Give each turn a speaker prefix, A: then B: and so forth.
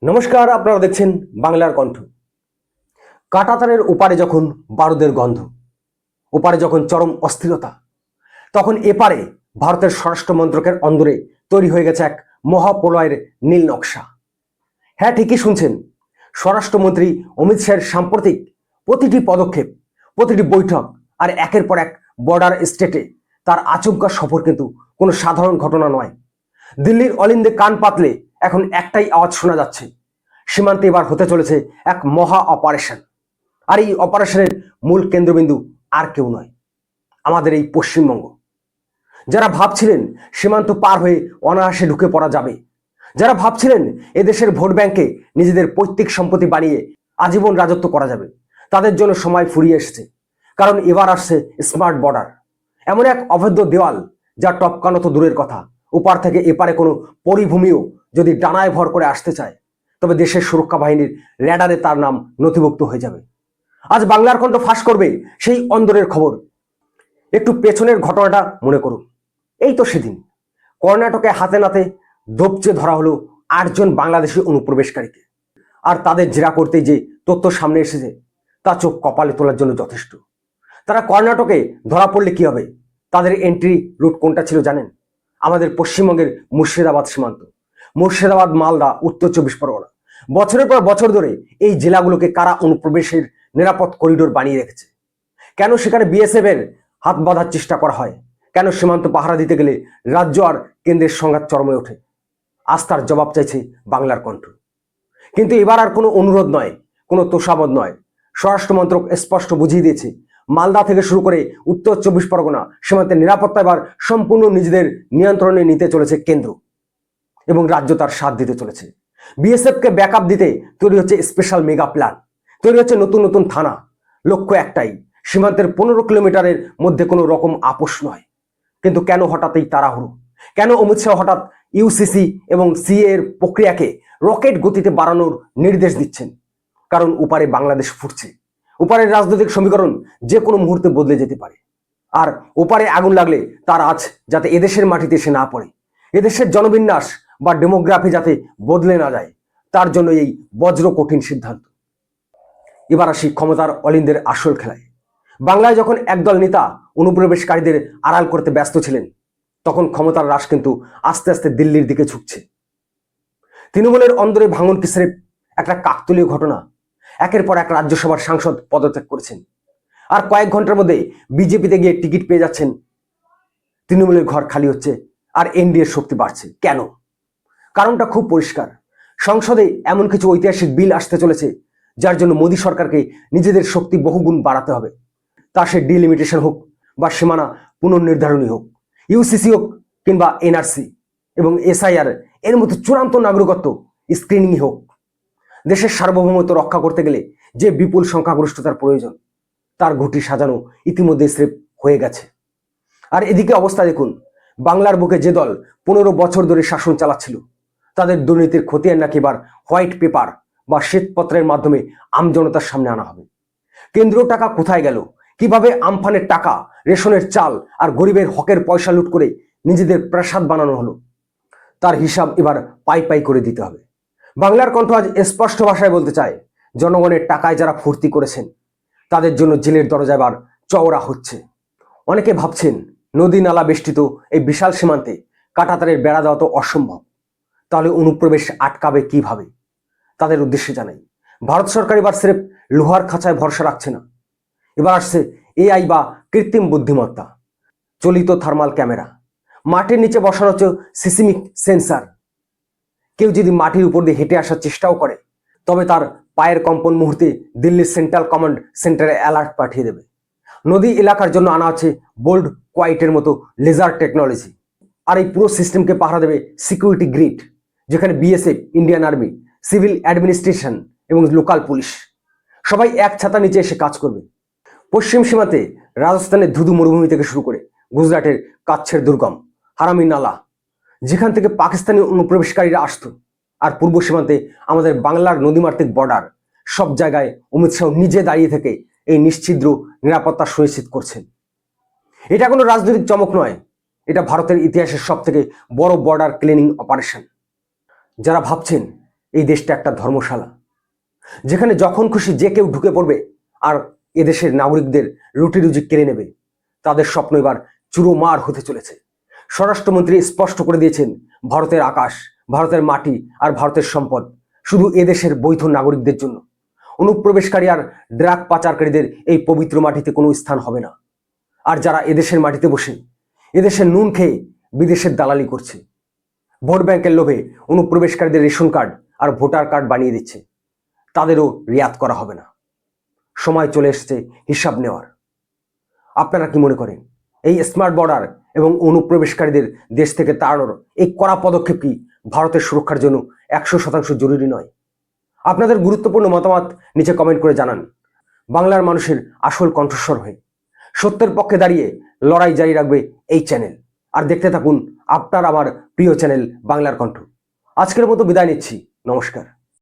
A: নমস্কার, আপনারা দেখছেন বাংলার কণ্ঠ। কাঁটাতারের ওপারে যখন বারুদের গন্ধ, ওপারে যখন চরম অস্থিরতা, তখন এপারে ভারতের স্বরাষ্ট্র মন্ত্রকের অন্দরে তৈরি হয়ে গেছে এক মহাপ্রলয়ের নীল নকশা। হ্যাঁ, ঠিকই শুনছেন, স্বরাষ্ট্রমন্ত্রী অমিত শাহের সাম্প্রতিক প্রতিটি পদক্ষেপ, প্রতিটি বৈঠক আর একের পর এক বর্ডার স্টেটে তার আচমকা সফর কিন্তু কোনো সাধারণ ঘটনা নয়। দিল্লির অলিন্দে কান পাতলে এখন একটাই আওয়াজ শোনা যাচ্ছে, সীমান্তে এবার হতে চলেছে এক মহা অপারেশন। আর এই অপারেশনের মূল কেন্দ্রবিন্দু আর কেউ নয়, আমাদের এই পশ্চিমবঙ্গ। যারা ভাবছিলেন সীমান্ত পার হয়ে অনায়াসে ঢুকে পড়া যাবে, যারা ভাবছিলেন এদেশের ভোট ব্যাংকে নিজেদের পৈতৃক সম্পত্তি বানিয়ে আজীবন রাজত্ব করা যাবে, তাদের জন্য সময় ফুরিয়ে এসেছে। কারণ এবার আসছে স্মার্ট বর্ডার, এমন এক অভেদ্য দেওয়াল যা টপকানো তো দূরের কথা, ওপার থেকে এপারে কোনো পরিভূমিও যদি ডানায় ভর করে আসতে চায়, তবে দেশের সুরক্ষা বাহিনীর র্যাডারে তার নাম নথিভুক্ত হয়ে যাবে। আজ বাংলার কণ্ঠ ফাঁস করবে সেই অন্দরের খবর। একটু পেছনের ঘটনাটা মনে করুন। এই তো সেদিন কর্ণাটকে হাতে নাতে দোপচে ধরা হলো 8 জন বাংলাদেশি অনুপ্রবেশকারীকে। আর তাদের জেরা করতেই যে তথ্য সামনে এসেছে তা চোখ কপালে তোলার জন্য যথেষ্ট। তারা কর্ণাটকে ধরা পড়লে কি হবে? তাদের এন্ট্রি রুট কোনটা ছিল জানেন? আমাদের পশ্চিমবঙ্গের মুর্শিদাবাদ সীমান্ত, মুর্শিদাবাদ, মালদা, উত্তর 24 পরগনা। বছরের পর বছর ধরে এই জেলাগুলোকে কারা অনুপ্রবেশের নিরাপদ করিডোর বানিয়ে রেখেছে। কেন সেখানে বিএসএফ এর হাত বাঁধার চেষ্টা করা হয়? কেন সীমান্ত পাহারা দিতে গেলে রাজ্য আর কেন্দ্রের সংঘাত চরমে ওঠে? আজ তার জবাব চাইছে বাংলার কণ্ঠ। কিন্তু এবার আর কোনো অনুরোধ নয়, কোনো তোষামোদ নয়। স্বরাষ্ট্র মন্ত্রক স্পষ্ট বুঝিয়ে দিয়েছে, মালদা থেকে শুরু করে উত্তর 24 পরগনা সীমান্তের নিরাপত্তা এবার সম্পূর্ণ নিজেদের নিয়ন্ত্রণে নিতে চলেছে কেন্দ্র, এবং রাজ্য তার সাথ দিতে চলেছে। বিএসএফ কে ব্যাকআপ দিতে তৈরি হচ্ছে স্পেশাল মেগা প্ল্যান, তৈরি হচ্ছে নতুন নতুন থানা। লক্ষ্য একটাই, সীমান্তের 15 কিলোমিটারের মধ্যে কোনো রকম আপোষ নয়। কিন্তু কেন হঠাৎ এই তাড়াহুড়ো? কেন অমিত শাহ হঠাৎ ইউসিসি এবং সিএ এর প্রক্রিয়াকে রকেট গতিতে বাড়ানোর নির্দেশ দিচ্ছেন? কারণ উপারে বাংলাদেশ ফুটছে, উপারের রাজনৈতিক সমীকরণ যে কোনো মুহূর্তে বদলে যেতে পারে। আর ওপারে আগুন লাগলে তার আজ যাতে এদেশের মাটিতে এসে না পড়ে, এদেশের জনবিন্যাস বা ডেমোগ্রাফি যাতে বদলে না যায়, তার জন্য এই বজ্র কঠিন সিদ্ধান্ত। এবার আসি ক্ষমতার অলিন্দের আসল খেলায়। বাংলায় যখন একদল নেতা অনুপ্রবেশকারীদের আড়াল করতে ব্যস্ত ছিলেন, তখন ক্ষমতার রাশ কিন্তু আস্তে আস্তে দিল্লির দিকে ঝুঁকছে। তৃণমূলের অন্দরে ভাঙন কি স্রেফ একটা কাকতালীয় ঘটনা? একের পর এক রাজ্যসভার সাংসদ পদত্যাগ করেছেন, আর কয়েক ঘন্টার মধ্যে বিজেপিতে গিয়ে টিকিট পেয়ে যাচ্ছেন। তৃণমূলের ঘর খালি হচ্ছে আর এনডিএর শক্তি বাড়ছে। কেন? কারণটা খুব পরিষ্কার। সংসদে এমন কিছু ঐতিহাসিক বিল আসতে চলেছে যার জন্য মোদী সরকারকে নিজেদের শক্তি বহুগুণ বাড়াতে হবে। তা সে ডিলিমিটেশন হোক বা সীমানা পুনর্নির্ধারণী হোক, ইউসিসি হোক কিংবা এনআরসি এবং এসআইআর এর মতো চূড়ান্ত নাগরিকত্ব স্ক্রিনিং হোক। দেশের সার্বভৌমত্ব রক্ষা করতে গেলে যে বিপুল সংখ্যাগরিষ্ঠতার প্রয়োজন, তার ঘুঁটি সাজানো ইতিমধ্যে স্রেফ হয়ে গেছে। আর এদিকে অবস্থা দেখুন, বাংলার বুকে যে দল 15 বছর ধরে শাসন চালাচ্ছিল, তাদের দুর্নীতির খতিয়ান নাকি এবার হোয়াইট পেপার বা শ্বেতপত্রের মাধ্যমে আমজনতার সামনে আনা হবে। কেন্দ্রীয় টাকা কোথায় গেল, কিভাবে আমফানের টাকা, রেশনের চাল আর গরিবের হকের পয়সা লুট করে নিজেদের প্রাসাদ বানানো হলো, তার হিসাব এবার পাই পাই করে দিতে হবে। বাংলার কণ্ঠ আজ স্পষ্ট ভাষায় বলতে চায়, জনগণের টাকায় যারা ফুর্তি করেছেন, তাদের জন্য জেলের দরজা এবার চওড়া হচ্ছে। অনেকে ভাবছেন নদী নালা বেষ্টিত এই বিশাল সীমান্তে কাঁটাতারের বেড়া দেওয়া তো অসম্ভব, তাহলে অনুপ্রবেশ আটকাবে কিভাবে? তাদের উদ্দেশ্যে জানাই, ভারত সরকার এবার স্রেফ লোহার খাঁচায় ভরসা রাখছে না। এবার আসছে এআই বা কৃত্রিম বুদ্ধিমত্তা, চলিত থার্মাল ক্যামেরা, মাটির নিচে বসানো হচ্ছে সিসমিক সেন্সার। কেউ যদি মাটির উপর দিয়ে হেঁটে আসার চেষ্টাও করে, তবে তার পায়ের কম্পন মুহূর্তে দিল্লির সেন্ট্রাল কমান্ড সেন্টারে অ্যালার্ট পাঠিয়ে দেবে। নদী এলাকার জন্য আনা আছে বোল্ড কোয়াইটের মতো লেজার টেকনোলজি। আর এই পুরো সিস্টেমকে পাহারা দেবে সিকিউরিটি গ্রিড, যেখানে BSF, Indian army, civil administration এবং লোকাল পুলিশ সবাই এক ছাতা নিচে এসে কাজ করবে। পশ্চিম সীমান্তে রাজস্থানের ধুধু মরুভূমি থেকে শুরু করে গুজরাটের কাচ্ছের দুর্গম হারামি নালা, যেখান থেকে পাকিস্তানি অনুপ্রবেশকারীরা আসতো, আর পূর্ব সীমান্তে আমাদের বাংলার নদীমাতৃক বর্ডার, সব জায়গায় অমিত শাহ নিজে দাঁড়িয়ে থেকে এই নিশ্ছিদ্র নিরাপত্তা সুনিশ্চিত করছেন। এটা কোনো রাজনৈতিক চমক নয়, এটা ভারতের ইতিহাসের সব থেকে বড় বর্ডার ক্লিনিং অপারেশন। যারা ভাবছেন এই দেশটা একটা ধর্মশালা, যেখানে যখন খুশি যে কেউ ঢুকে পড়বে আর এদেশের নাগরিকদের রুটি রুজি কেড়ে নেবে। তাদের স্বপ্ন এবার চুরোমার হতে চলেছে। স্বরাষ্ট্রমন্ত্রী স্পষ্ট করে দিয়েছেন, ভারতের আকাশ, ভারতের মাটি আর ভারতের সম্পদ শুধু এদেশের বৈধ নাগরিকদের জন্য। অনুপ্রবেশকারী আর ড্রাগ পাচারকারীদের এই পবিত্র মাটিতে কোনো স্থান হবে না। আর যারা এদেশের মাটিতে বসে এদেশের নুন খেয়ে বিদেশের দালালি করছে, ভোট ব্যাংকের লোভে অনুপ্রবেশকারীদের রেশন কার্ড আর ভোটার কার্ড বানিয়ে দিচ্ছে, তাদেরও রিয়াত করা হবে না। সময় চলে এসেছে হিসাব নেওয়ার। আপনারা কি মনে করেন, এই স্মার্ট বর্ডার এবং অনুপ্রবেশকারীদের দেশ থেকে তাড়ানোর এই কড়া পদক্ষেপ কি ভারতের সুরক্ষার জন্য 100% জরুরি নয়? আপনাদের গুরুত্বপূর্ণ মতামত নিচে কমেন্ট করে জানান। বাংলার মানুষের আসল কণ্ঠস্বর হয়ে সত্যের পক্ষে দাঁড়িয়ে লড়াই জারি রাখবে এই চ্যানেল। আর দেখতে থাকুন আপনার আমার প্রিয় চ্যানেল বাংলার কণ্ঠ। আজকের মতো বিদায় নিচ্ছি, নমস্কার।